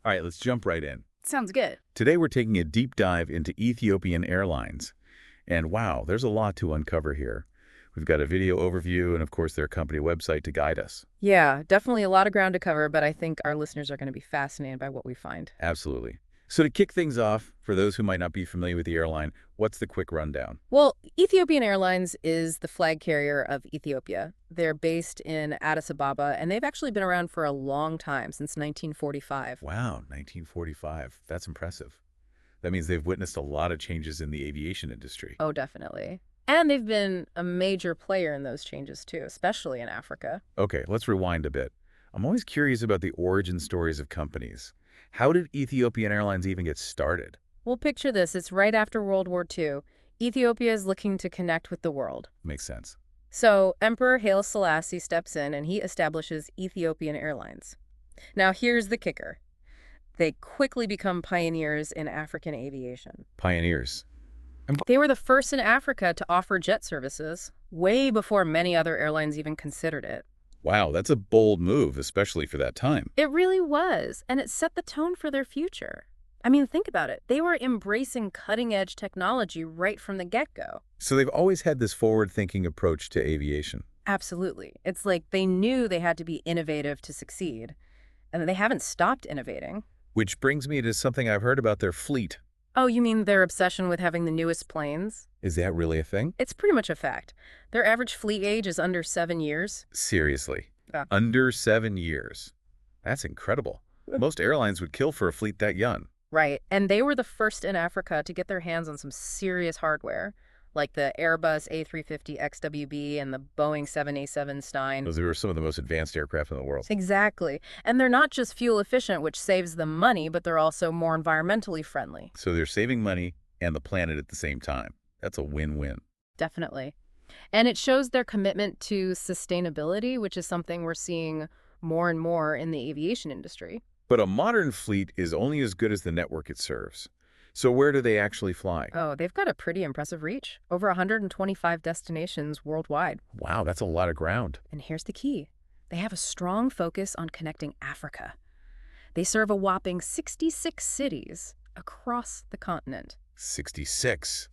All right, let's jump right in. Sounds good. Today we're taking a deep dive into Ethiopian Airlines. And wow, there's a lot to uncover here. We've got a video overview and, of course, their company website to guide us. Yeah, definitely a lot of ground to cover, but I think our listeners are going to be fascinated by what we find. Absolutely. So to kick things off, for those who might not be familiar with the airline, what's the quick rundown? Well, Ethiopian Airlines is the flag carrier of Ethiopia. They're based in Addis Ababa, and they've actually been around for a long time, since 1945. Wow, 1945. That's impressive. That means they've witnessed a lot of changes in the aviation industry. Oh, definitely. And they've been a major player in those changes, too, especially in Africa. Okay, let's rewind a bit. I'm always curious about the origin stories of companies. How did Ethiopian Airlines even get started? Well, picture this. It's right after World War II. Ethiopia is looking to connect with the world. Makes sense. So Emperor Haile Selassie steps in and he establishes Ethiopian Airlines. Now, here's the kicker. They quickly become pioneers in African aviation. Pioneers. They were the first in Africa to offer jet services, way before many other airlines even considered it. Wow, that's a bold move, especially for that time. It really was, and it set the tone for their future. I mean, think about it. They were embracing cutting-edge technology right from the get-go. So they've always had this forward-thinking approach to aviation. Absolutely. It's like they knew they had to be innovative to succeed, and they haven't stopped innovating. Which brings me to something I've heard about their fleet. Oh, you mean their obsession with having the newest planes? Is that really a thing? It's pretty much a fact. Their average fleet age is under 7 years. Seriously. Yeah. Under 7 years. That's incredible. Most airlines would kill for a fleet that young. Right, and they were the first in Africa to get their hands on some serious hardware, like the Airbus A350 XWB and the Boeing 787 Stein. Those were some of the most advanced aircraft in the world. Exactly. And they're not just fuel efficient, which saves them money, but they're also more environmentally friendly. So they're saving money and the planet at the same time. That's a win-win. Definitely. And it shows their commitment to sustainability, which is something we're seeing more and more in the aviation industry. But a modern fleet is only as good as the network it serves. So where do they actually fly? Oh, they've got a pretty impressive reach. Over 125 destinations worldwide. Wow, that's a lot of ground. And here's the key. They have a strong focus on connecting Africa. They serve a whopping 66 cities across the continent. 66.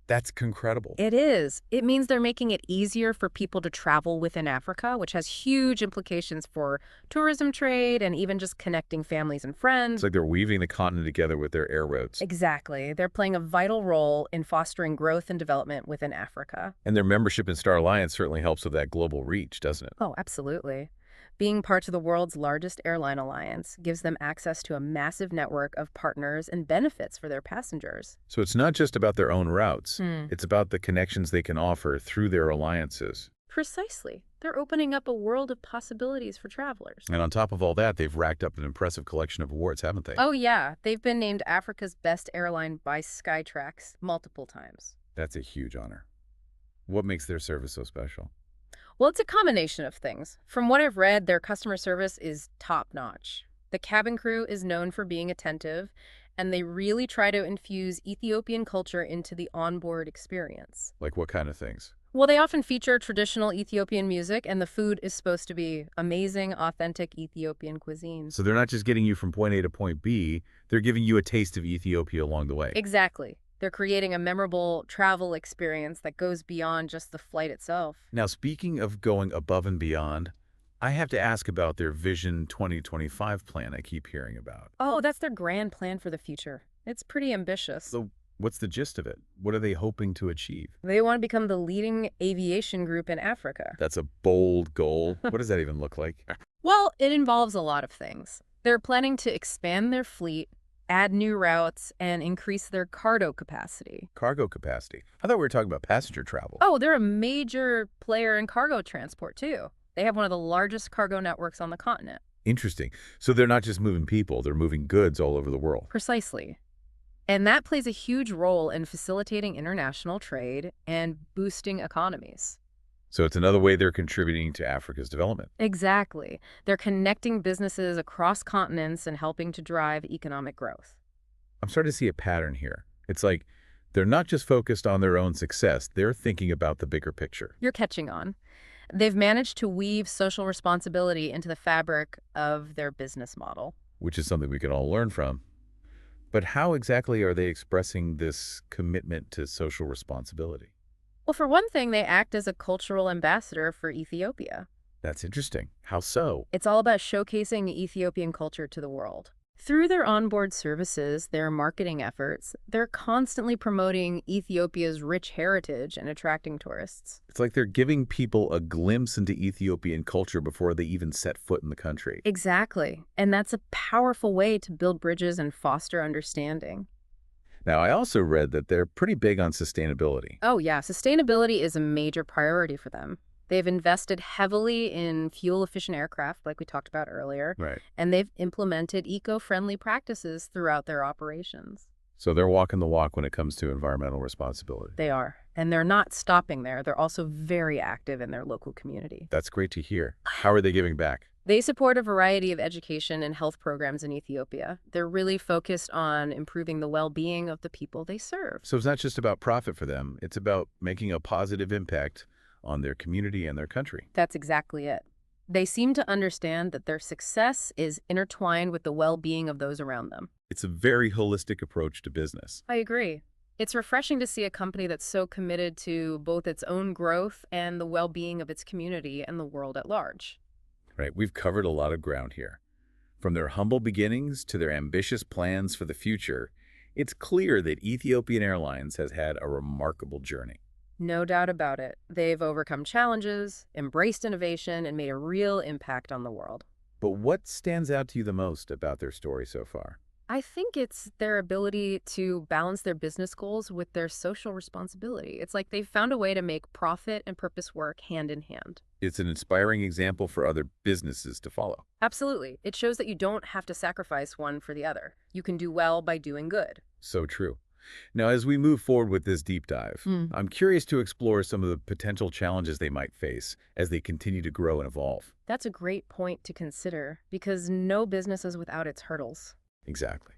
That's incredible. It is. It means they're making it easier for people to travel within Africa, which has huge implications for tourism trade and even just connecting families and friends. It's like they're weaving the continent together with their air roads. Exactly. They're playing a vital role in fostering growth and development within Africa. And their membership in Star Alliance certainly helps with that global reach, doesn't it? Oh, absolutely. Being part of the world's largest airline alliance gives them access to a massive network of partners and benefits for their passengers. So it's not just about their own routes. Hmm. It's about the connections they can offer through their alliances. Precisely. They're opening up a world of possibilities for travelers. And on top of all that, they've racked up an impressive collection of awards, haven't they? Oh, yeah. They've been named Africa's best airline by Skytrax multiple times. That's a huge honor. What makes their service so special? Well, it's a combination of things. From what I've read, their customer service is top-notch. The cabin crew is known for being attentive, and they really try to infuse Ethiopian culture into the onboard experience. Like what kind of things? Well, they often feature traditional Ethiopian music, and the food is supposed to be amazing, authentic Ethiopian cuisine. So they're not just getting you from point A to point B, they're giving you a taste of Ethiopia along the way. Exactly. They're creating a memorable travel experience that goes beyond just the flight itself. Now, speaking of going above and beyond, I have to ask about their Vision 2025 plan I keep hearing about. Oh, that's their grand plan for the future. It's pretty ambitious. So what's the gist of it? What are they hoping to achieve? They want to become the leading aviation group in Africa. That's a bold goal. What does that even look like? Well, it involves a lot of things. They're planning to expand their fleet, add new routes, and increase their cargo capacity. Cargo capacity. I thought we were talking about passenger travel. Oh, they're a major player in cargo transport, too. They have one of the largest cargo networks on the continent. Interesting. So they're not just moving people, they're moving goods all over the world. Precisely. And that plays a huge role in facilitating international trade and boosting economies. So it's another way they're contributing to Africa's development. Exactly. They're connecting businesses across continents and helping to drive economic growth. I'm starting to see a pattern here. It's like they're not just focused on their own success, they're thinking about the bigger picture. You're catching on. They've managed to weave social responsibility into the fabric of their business model. which is something we can all learn from. But how exactly are they expressing this commitment to social responsibility? Well, for one thing, they act as a cultural ambassador for Ethiopia. That's interesting. How so? It's all about showcasing Ethiopian culture to the world. Through their onboard services, their marketing efforts, they're constantly promoting Ethiopia's rich heritage and attracting tourists. It's like they're giving people a glimpse into Ethiopian culture before they even set foot in the country. Exactly. And that's a powerful way to build bridges and foster understanding. Now, I also read that they're pretty big on sustainability. Oh, yeah, sustainability is a major priority for them. They've invested heavily in fuel-efficient aircraft, like we talked about earlier, Right. and they've implemented eco-friendly practices throughout their operations. So they're walking the walk when it comes to environmental responsibility. They are. And they're not stopping there. They're also very active in their local community. That's great to hear. How are they giving back? They support a variety of education and health programs in Ethiopia. They're really focused on improving the well-being of the people they serve. So it's not just about profit for them, it's about making a positive impact on their community and their country. That's exactly it. They seem to understand that their success is intertwined with the well-being of those around them. It's a very holistic approach to business. I agree. It's refreshing to see a company that's so committed to both its own growth and the well-being of its community and the world at large. Right, we've covered a lot of ground here. From their humble beginnings to their ambitious plans for the future, it's clear that Ethiopian Airlines has had a remarkable journey. No doubt about it. They've overcome challenges, embraced innovation, and made a real impact on the world. But what stands out to you the most about their story so far? I think it's their ability to balance their business goals with their social responsibility. It's like they've found a way to make profit and purpose work hand in hand. It's an inspiring example for other businesses to follow. Absolutely. It shows that you don't have to sacrifice one for the other. You can do well by doing good. So true. Now, as we move forward with this deep dive, I'm curious to explore some of the potential challenges they might face as they continue to grow and evolve. That's a great point to consider because no business is without its hurdles. Exactly.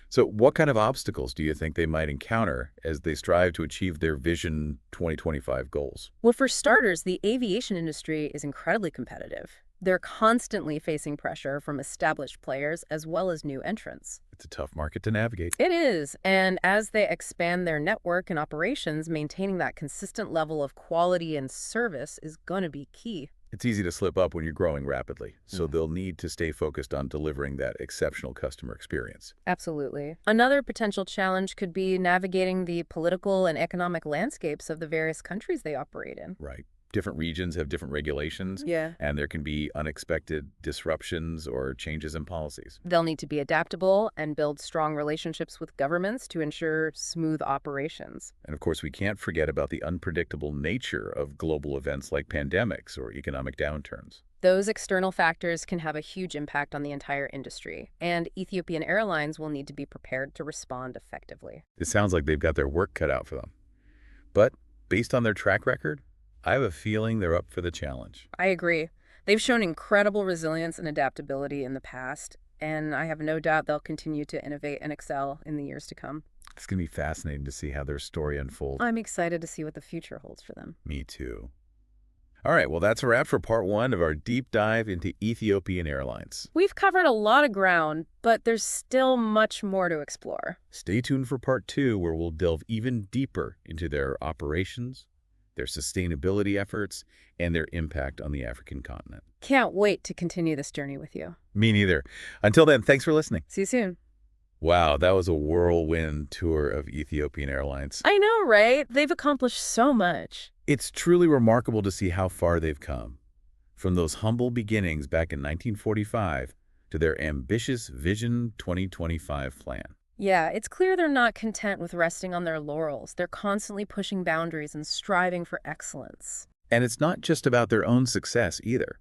So what kind of obstacles do you think they might encounter as they strive to achieve their Vision 2025 goals? Well, for starters, the aviation industry is incredibly competitive. They're constantly facing pressure from established players as well as new entrants. It's a tough market to navigate. It is, and as they expand their network and operations, maintaining that consistent level of quality and service is going to be key. It's easy to slip up when you're growing rapidly, so they'll need to stay focused on delivering that exceptional customer experience. Absolutely. Another potential challenge could be navigating the political and economic landscapes of the various countries they operate in. Right. Different regions have different regulations, Yeah. and there can be unexpected disruptions or changes in policies. They'll need to be adaptable and build strong relationships with governments to ensure smooth operations. And of course, we can't forget about the unpredictable nature of global events like pandemics or economic downturns. Those external factors can have a huge impact on the entire industry, and Ethiopian Airlines will need to be prepared to respond effectively. It sounds like they've got their work cut out for them. But based on their track record, I have a feeling they're up for the challenge. I agree. They've shown incredible resilience and adaptability in the past, and I have no doubt they'll continue to innovate and excel in the years to come. It's going to be fascinating to see how their story unfolds. I'm excited to see what the future holds for them. Me too. All right, well, that's a wrap for part one of our deep dive into Ethiopian Airlines. We've covered a lot of ground, but there's still much more to explore. Stay tuned for part two, where we'll delve even deeper into their operations, their sustainability efforts, and their impact on the African continent. Can't wait to continue this journey with you. Me neither. Until then, thanks for listening. See you soon. Wow, that was a whirlwind tour of Ethiopian Airlines. I know, right? They've accomplished so much. It's truly remarkable to see how far they've come. From those humble beginnings back in 1945 to their ambitious Vision 2025 plan. Yeah, it's clear they're not content with resting on their laurels. They're constantly pushing boundaries and striving for excellence. And it's not just about their own success either.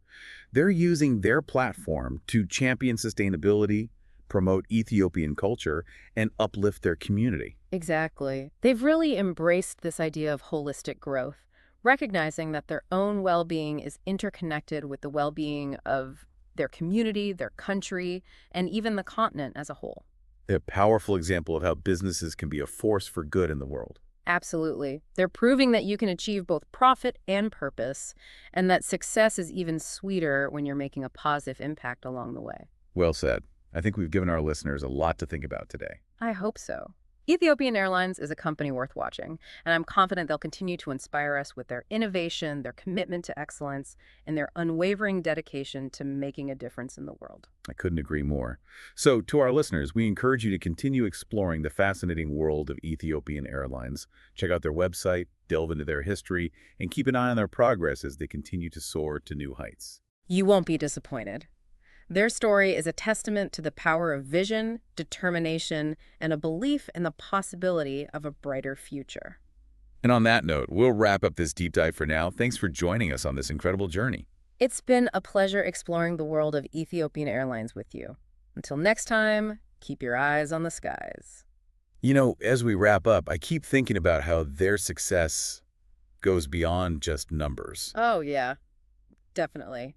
They're using their platform to champion sustainability, promote Ethiopian culture, and uplift their community. Exactly. They've really embraced this idea of holistic growth, recognizing that their own well-being is interconnected with the well-being of their community, their country, and even the continent as a whole. A powerful example of how businesses can be a force for good in the world. Absolutely. They're proving that you can achieve both profit and purpose, and that success is even sweeter when you're making a positive impact along the way. Well said. I think we've given our listeners a lot to think about today. I hope so. Ethiopian Airlines is a company worth watching, and I'm confident they'll continue to inspire us with their innovation, their commitment to excellence, and their unwavering dedication to making a difference in the world. I couldn't agree more. So, to our listeners, we encourage you to continue exploring the fascinating world of Ethiopian Airlines. Check out their website, delve into their history, and keep an eye on their progress as they continue to soar to new heights. You won't be disappointed. Their story is a testament to the power of vision, determination, and a belief in the possibility of a brighter future. And on that note, we'll wrap up this deep dive for now. Thanks for joining us on this incredible journey. It's been a pleasure exploring the world of Ethiopian Airlines with you. Until next time, keep your eyes on the skies. You know, as we wrap up, I keep thinking about how their success goes beyond just numbers. Oh, yeah, definitely.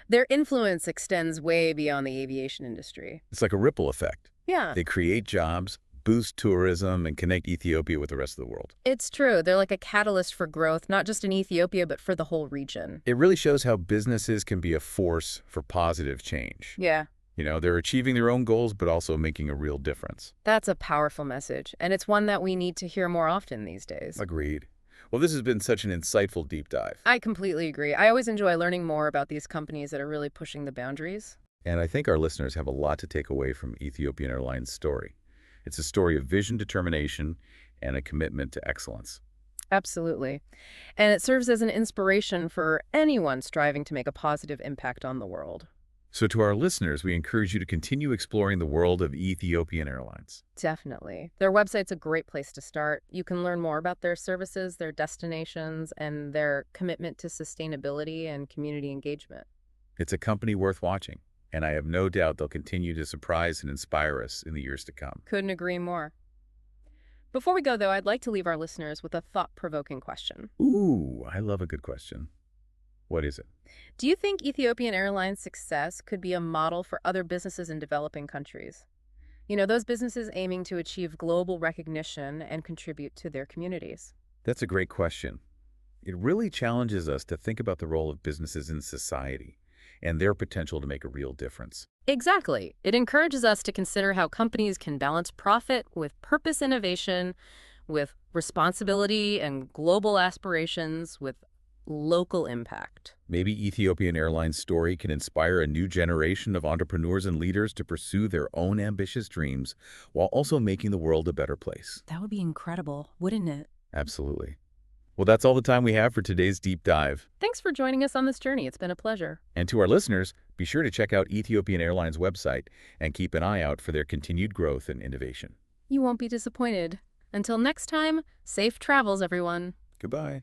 Their influence extends way beyond the aviation industry. It's like a ripple effect. Yeah, They create jobs, boost tourism, and connect Ethiopia with the rest of the world. it's true. They're like a catalyst for growth, not just in Ethiopia, but for the whole region. It really shows how businesses can be a force for positive change. Yeah, You know, they're achieving their own goals, but also making a real difference. that's a powerful message, and it's one that we need to hear more often these days. Agreed. Well, this has been such an insightful deep dive. I completely agree. I always enjoy learning more about these companies that are really pushing the boundaries. And I think our listeners have a lot to take away from Ethiopian Airlines' story. It's a story of vision, determination, and a commitment to excellence. Absolutely. And it serves as an inspiration for anyone striving to make a positive impact on the world. So to our listeners, we encourage you to continue exploring the world of Ethiopian Airlines. Definitely. Their website's a great place to start. You can learn more about their services, their destinations, and their commitment to sustainability and community engagement. It's a company worth watching, and I have no doubt they'll continue to surprise and inspire us in the years to come. Couldn't agree more. Before we go, though, I'd like to leave our listeners with a thought-provoking question. Ooh, I love a good question. What is it? Do you think Ethiopian Airlines' success could be a model for other businesses in developing countries? You know, those businesses aiming to achieve global recognition and contribute to their communities. That's a great question. It really challenges us to think about the role of businesses in society and their potential to make a real difference. Exactly. It encourages us to consider how companies can balance profit with purpose innovation, with responsibility and global aspirations, with local impact. Maybe Ethiopian Airlines' story can inspire a new generation of entrepreneurs and leaders to pursue their own ambitious dreams while also making the world a better place. That would be incredible, wouldn't it? Absolutely. Well, that's all the time we have for today's deep dive. Thanks for joining us on this journey. It's been a pleasure. And to our listeners, be sure to check out Ethiopian Airlines' website and keep an eye out for their continued growth and innovation. You won't be disappointed. Until next time, safe travels, everyone. Goodbye.